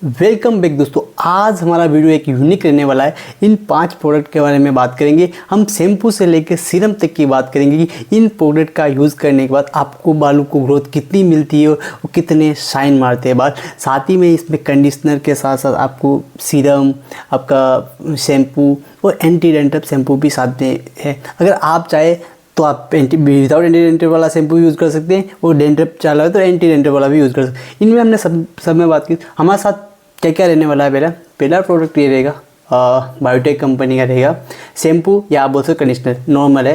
Welcome back दोस्तों। आज हमारा वीडियो एक यूनिक रहने वाला है। इन 5 प्रोडक्ट के बारे में बात करेंगे। हम शैम्पू से लेकर सीरम तक की बात करेंगे कि इन प्रोडक्ट का यूज़ करने के बाद आपको बालों को ग्रोथ कितनी मिलती है और कितने शाइन मारते हैं बाल। साथ ही में इसमें कंडीशनर के साथ साथ आपको सीरम, आपका शैम्पू और एंटी डैंड्रफ शैम्पू भी साथ में है। अगर आप चाहे तो आप विदाउट एंटी डेंड्रफ वाला शैम्पू यूज़ कर सकते हैं और डेंड्रफ चाला है तो एंटी डेंड्रफ वाला भी यूज़ कर सकते हैं। इनमें हमने सब में बात की। हमारे साथ क्या क्या रहने वाला है। पहला प्रोडक्ट ये रहेगा, बायोटेक कंपनी का रहेगा शैम्पू या आप बोल सकते कंडीशनर। नॉर्मल है,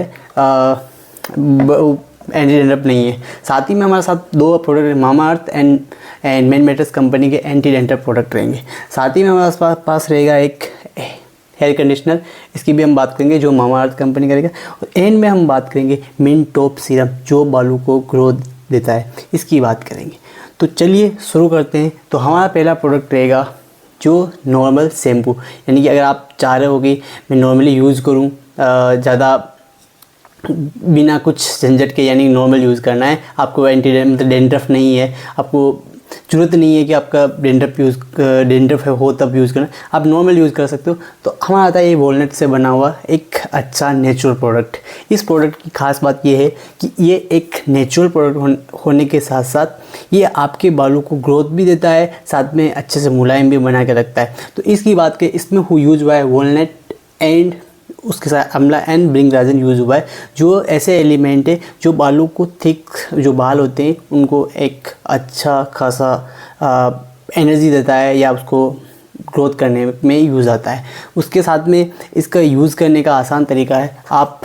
एंटी डेंड्रफ नहीं है। साथ ही में हमारे साथ 2 product Mamaearth and man matters company के एंटी डेंड्रफ प्रोडक्ट रहेंगे। साथ ही में हमारे पास रहेगा एक हेयर कंडीशनर, इसकी भी हम बात करेंगे जो मामाअर्थ कंपनी का रहेगा। और एंड में हम बात करेंगे मिंट टॉप सीरम जो बालों को ग्रोथ देता है, इसकी बात करेंगे। तो चलिए शुरू करते हैं। तो हमारा पहला प्रोडक्ट रहेगा जो नॉर्मल शैम्पू, यानी कि अगर आप चाह रहे हो कि मैं नॉर्मली यूज़ करूं, ज़्यादा बिना कुछ झंझट के, यानी नॉर्मल यूज़ करना है, आपको मतलब डेंड्रफ नहीं है, आपको ज़रूरत नहीं है कि आपका डेंड्रफ हो तब यूज़ करना, आप नॉर्मल यूज़ कर सकते हो। तो हमारा आता है ये वॉलनट से बना हुआ एक अच्छा नेचुरल प्रोडक्ट। इस प्रोडक्ट की खास बात ये है कि ये एक नेचुरल प्रोडक्ट होने के साथ साथ ये आपके बालों को ग्रोथ भी देता है, साथ में अच्छे से मुलायम भी बना के रखता है। तो इसकी बात करें, इसमें यूज़ हुआ है वॉलनट एंड उसके साथ अमला एंड भृंगराजन यूज़ हुआ है, जो ऐसे एलिमेंट है जो बालों को थिक, जो बाल होते हैं उनको एक अच्छा खासा एनर्जी देता है या उसको ग्रोथ करने में यूज़ आता है। उसके साथ में इसका यूज़ करने का आसान तरीका है, आप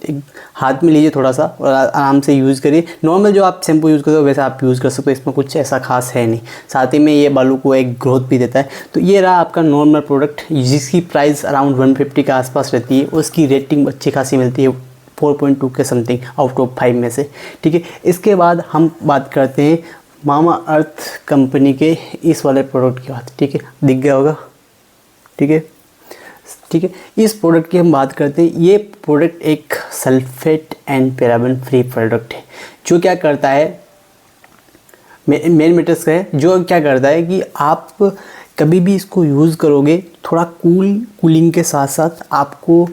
एक हाथ में लीजिए थोड़ा सा और आराम से यूज़ करिए। नॉर्मल जो आप शैम्पू यूज़ करते हो वैसा आप यूज़ कर सकते हो, इसमें कुछ ऐसा खास है नहीं। साथ ही में ये बालों को एक ग्रोथ भी देता है। तो ये रहा आपका नॉर्मल प्रोडक्ट, जिसकी प्राइस अराउंड 150 के आसपास रहती है। उसकी रेटिंग अच्छी खासी मिलती है, 4.2 के समथिंग आउट ऑफ 5 में से। ठीक है, इसके बाद हम बात करते हैं मामाअर्थ कंपनी के इस वाले प्रोडक्ट की बात। ठीक है, दिख गया होगा। ठीक है, इस प्रोडक्ट की हम बात करते हैं। ये प्रोडक्ट एक sulphate and paraben free product है, जो क्या करता है, मैन मैटर्स का है, जो क्या करता है कि आप कभी भी इसको यूज़ करोगे थोड़ा कूलिंग के साथ साथ आपको,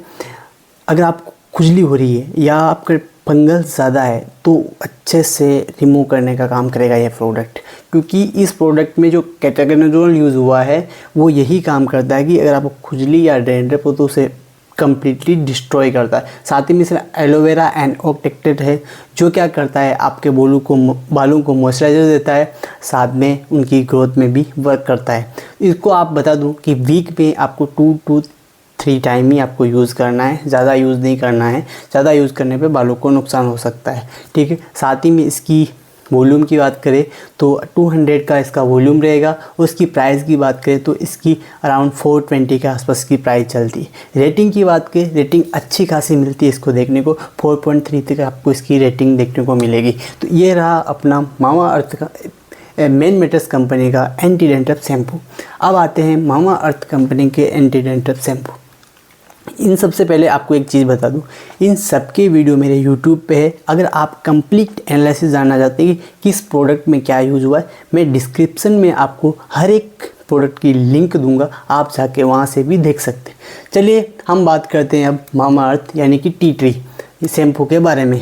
अगर आपको खुजली हो रही है या आपका फंगस ज़्यादा है तो अच्छे से रिमूव करने का काम करेगा ये प्रोडक्ट। क्योंकि इस प्रोडक्ट में जो कैटागोनोल यूज़ हुआ है वो यही काम करता है कि अगर आपको खुजली या डेंड्रफ हो तो उसे कम्प्लीटली डिस्ट्रॉय करता है। साथ ही में इसमें एलोवेरा एंड ऑक्टेक्टेड है, जो क्या करता है आपके बालों को मॉइस्चराइजर देता है, साथ में उनकी ग्रोथ में भी वर्क करता है। इसको आप बता दूं कि वीक में आपको 2 to 3 टाइम ही आपको यूज़ करना है, ज़्यादा यूज़ नहीं करना है। ज़्यादा यूज़ करने पे बालों को नुकसान हो सकता है। ठीक है, साथ ही में इसकी वॉल्यूम की बात करें तो 200 का इसका वॉल्यूम रहेगा। उसकी प्राइस की बात करें तो इसकी अराउंड 420 के आसपास की प्राइस चलती है। रेटिंग की बात करें, रेटिंग अच्छी खासी मिलती है इसको देखने को, 4.3 तक आपको इसकी रेटिंग देखने को मिलेगी। तो ये रहा अपना मामाअर्थ का मैन मैटर्स कंपनी का एंटी डेंड्रफ शैम्पू। अब आते हैं मामाअर्थ कंपनी के एंटी डेंड्रफ शैम्पू। इन सबसे पहले आपको एक चीज़ बता दूं, इन सब के वीडियो मेरे यूट्यूब पे है। अगर आप कंप्लीट एनालिसिस जानना चाहते हैं कि किस प्रोडक्ट में क्या यूज़ हुआ है, मैं डिस्क्रिप्शन में आपको हर एक प्रोडक्ट की लिंक दूंगा, आप जाके वहाँ से भी देख सकते हैं। चलिए हम बात करते हैं अब मामाअर्थ यानी कि टी ट्री शैम्पू के बारे में।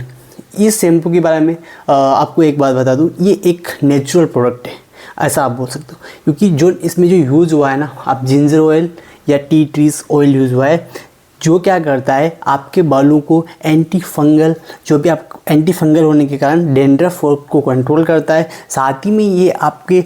इस शैम्पू के बारे में आपको एक बात बता दूँ, ये एक नेचुरल प्रोडक्ट है, ऐसा आप बोल सकते हो। क्योंकि जो इसमें जो यूज़ हुआ है ना, आप जिंजर ऑयल या टी ट्रीज ऑयल यूज़ हुआ है, जो क्या करता है आपके बालों को एंटी फंगल, जो भी आप एंटी फंगल होने के कारण डेंड्रफ को कंट्रोल करता है। साथ ही में ये आपके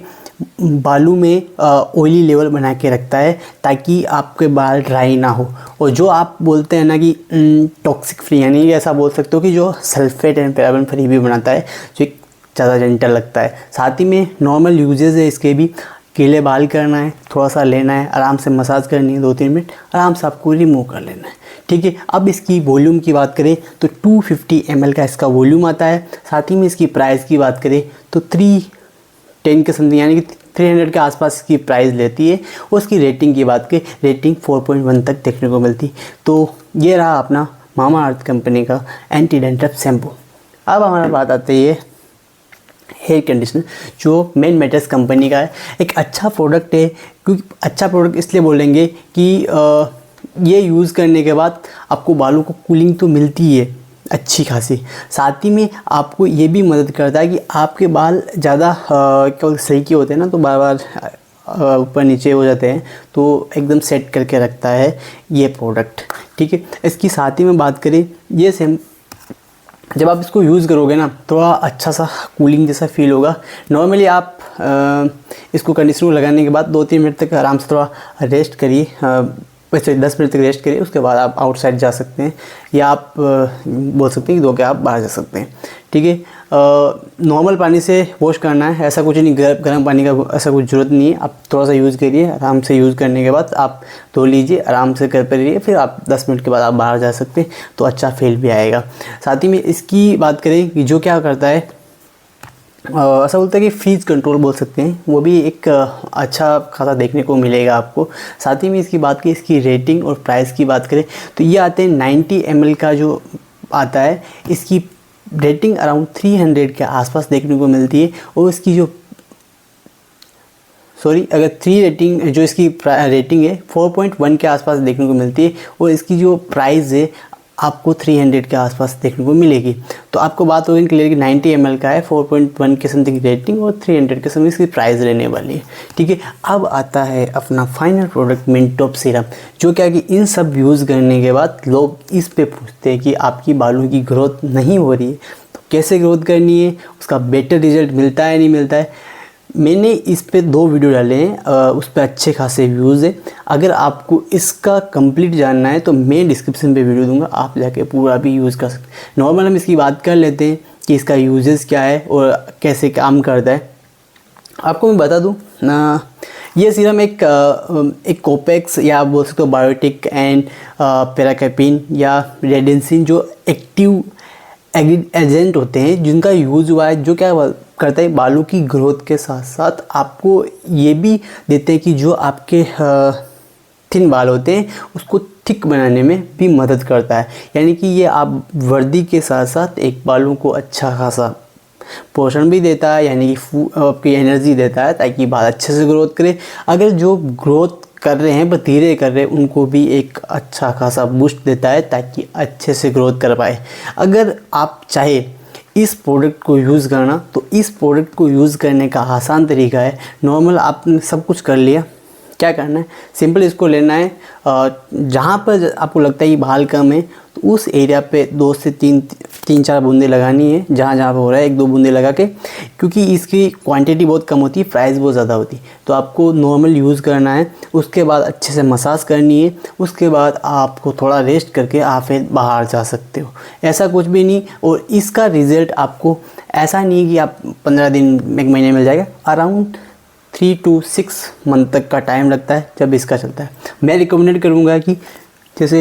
बालों में ऑयली लेवल बना के रखता है ताकि आपके बाल ड्राई ना हो। और जो आप बोलते हैं ना कि टॉक्सिक फ्री, यानी ऐसा बोल सकते हो कि जो सल्फेट एंड पैराबेन फ्री भी बनाता है, जो एक ज़्यादा जेंटल लगता है। साथ ही में नॉर्मल यूजेस है इसके भी, गीले बाल करना है, थोड़ा सा लेना है, आराम से मसाज करनी है, 2-3 मिनट आराम से आपको रिमूव कर लेना है। ठीक है, अब इसकी वॉल्यूम की बात करें तो 250 ml का इसका वॉल्यूम आता है। साथ ही में इसकी प्राइस की बात करें तो 310 के समथिंग, यानी कि 300 के आसपास इसकी प्राइस लेती है। और उसकी रेटिंग की बात करें, रेटिंग 4.1 तक देखने को मिलती। तो ये रहा अपना मामाअर्थ कंपनी का एंटी डेंड्रफ शैम्पू। अब हमारा बात आती है हेयर कंडीशनर जो मेन मैटर्स कंपनी का है। एक अच्छा प्रोडक्ट है, क्योंकि अच्छा प्रोडक्ट इसलिए बोलेंगे कि ये यूज़ करने के बाद आपको बालों को कूलिंग तो मिलती ही है अच्छी खासी, साथ ही में आपको ये भी मदद करता है कि आपके बाल ज़्यादा क्या सही के होते हैं ना, तो बार बार ऊपर नीचे हो जाते हैं, तो एकदम सेट करके रखता है ये प्रोडक्ट। ठीक है, इसकी साथ ही में बात करें, ये सेम जब आप इसको यूज़ करोगे ना थोड़ा अच्छा सा कूलिंग जैसा फील होगा। नॉर्मली आप इसको कंडीशनर लगाने के बाद 2-3 मिनट तक आराम से थोड़ा रेस्ट करिए, वैसे 10 मिनट तक रेस्ट करिए, उसके बाद आप आउटसाइड जा सकते हैं, या आप बोल सकते हैं कि धो के आप बाहर जा सकते हैं। ठीक है, नॉर्मल पानी से वॉश करना है, ऐसा कुछ नहीं, गर्म पानी का ऐसा कुछ ज़रूरत नहीं है। आप थोड़ा सा यूज़ करिए, आराम से यूज़ करने के बाद आप धो लीजिए, आराम से कर रहिए, फिर आप 10 मिनट के बाद आप बाहर जा सकते हैं, तो अच्छा फील भी आएगा। साथ ही में इसकी बात करें कि जो क्या करता है, ऐसा बोलता है कि फ्रीज कंट्रोल बोल सकते हैं, वो भी एक अच्छा खासा देखने को मिलेगा आपको। साथ ही में इसकी बात करें, इसकी रेटिंग और प्राइस की बात करें तो ये आते हैं 90 ml का जो आता है, इसकी रेटिंग अराउंड 300 के आसपास देखने को मिलती है। और इसकी जो अगर 3 रेटिंग जो इसकी रेटिंग है 4.1 के आसपास देखने को मिलती है, और इसकी जो प्राइस है आपको 300 के आसपास देखने को मिलेगी। तो आपको बात होगी क्लियर कि 90 ml का है, 4.1 के समथिंग रेटिंग और 300 के समथिंग इसकी प्राइस रहने वाली है। ठीक है, अब आता है अपना फाइनल प्रोडक्ट मिनटॉप सीरम, जो क्या कि इन सब यूज़ करने के बाद लोग इस पे पूछते हैं कि आपकी बालों की ग्रोथ नहीं हो रही है, तो कैसे ग्रोथ करनी है, उसका बेटर रिजल्ट मिलता है नहीं मिलता है। मैंने इस पे 2 वीडियो डाले हैं, उस पर अच्छे खासे व्यूज़ है। अगर आपको इसका कंप्लीट जानना है तो मैं डिस्क्रिप्शन पे वीडियो दूंगा, आप जाके पूरा भी यूज़ कर सकते हैं। नॉर्मल हम इसकी बात कर लेते हैं कि इसका यूजेस क्या है और कैसे काम करता है। आपको मैं बता दूं ना, ये सीरम एक कोपेक्स या आप बोल सकते हो बायोटिक एंड पैराकैपिन या रेडेंसिन जो एक्टिव एजेंट होते हैं जिनका यूज़ हुआ है, जो क्या करता है बालों की ग्रोथ के साथ साथ आपको ये भी देते हैं कि जो आपके थिन बाल होते हैं उसको थिक बनाने में भी मदद करता है। यानी कि ये आप वर्दी के साथ साथ एक बालों को अच्छा खासा पोषण भी देता है, यानी कि आपकी एनर्जी देता है ताकि बाल अच्छे से ग्रोथ करे। अगर जो ग्रोथ कर रहे हैं बस धीरे कर रहे हैं उनको भी एक अच्छा खासा बूस्ट देता है ताकि अच्छे से ग्रोथ कर पाए। अगर आप चाहे इस प्रोडक्ट को यूज़ करना, तो इस प्रोडक्ट को यूज़ करने का आसान तरीका है, नॉर्मल आपने सब कुछ कर लिया, क्या करना है, सिंपल इसको लेना है, जहाँ पर आपको लगता है कि बाल कम है तो उस एरिया पे 2 से 3-4 बूंदे लगानी है, जहाँ जहाँ पे हो रहा है 1-2 बूंदे लगा के, क्योंकि इसकी क्वांटिटी बहुत कम होती है, प्राइस बहुत ज़्यादा होती है। तो आपको नॉर्मल यूज़ करना है, उसके बाद अच्छे से मसाज करनी है, उसके बाद आपको थोड़ा रेस्ट करके आप फिर बाहर जा सकते हो, ऐसा कुछ भी नहीं। और इसका रिज़ल्ट आपको ऐसा नहीं है कि आप 15 दिन 1 महीने मिल जाएगा, अराउंड 3 to 6 मंथ तक का टाइम लगता है जब इसका चलता है। मैं रिकमेंड करूँगा कि जैसे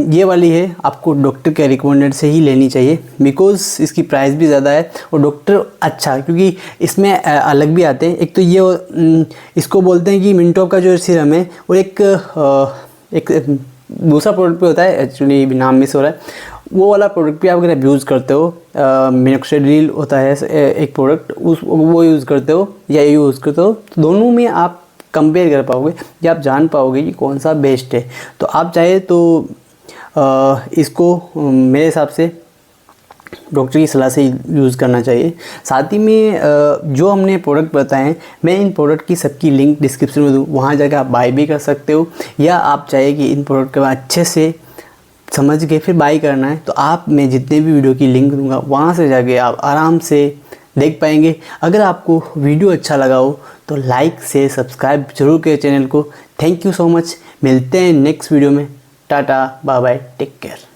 ये वाली है आपको डॉक्टर के रिकमेंडेड से ही लेनी चाहिए, बिकॉज़ इसकी प्राइस भी ज़्यादा है और डॉक्टर अच्छा, क्योंकि इसमें अलग भी आते हैं। एक तो ये इसको बोलते हैं कि मिनटॉप का जो सीरम है, और एक दूसरा प्रोडक्ट भी होता है, एक्चुअली नाम मिस हो रहा है, वो वाला प्रोडक्ट भी आप अगर आप यूज़ करते हो, मिनोक्सिडिल होता है एक प्रोडक्ट, वो यूज़ करते हो या ये यूज़ करते हो, तो दोनों में आप कंपेयर कर पाओगे या आप जान पाओगे कि कौन सा बेस्ट है। तो आप चाहे तो इसको मेरे हिसाब से डॉक्टर की सलाह से यूज़ करना चाहिए। साथ ही में जो हमने प्रोडक्ट बताए हैं, मैं इन प्रोडक्ट की सबकी लिंक डिस्क्रिप्शन में दूँ, वहाँ जाकर आप बाय भी कर सकते हो, या आप चाहे कि इन प्रोडक्ट के बाद अच्छे से समझ के फिर बाय करना है तो आप मैं जितने भी वीडियो की लिंक दूंगा वहाँ से जाके आप आराम से देख पाएंगे। अगर आपको वीडियो अच्छा लगा हो तो लाइक से सब्सक्राइब जरूर करें चैनल को। थैंक यू सो मच, मिलते हैं नेक्स्ट वीडियो में। Tata bye bye, take care.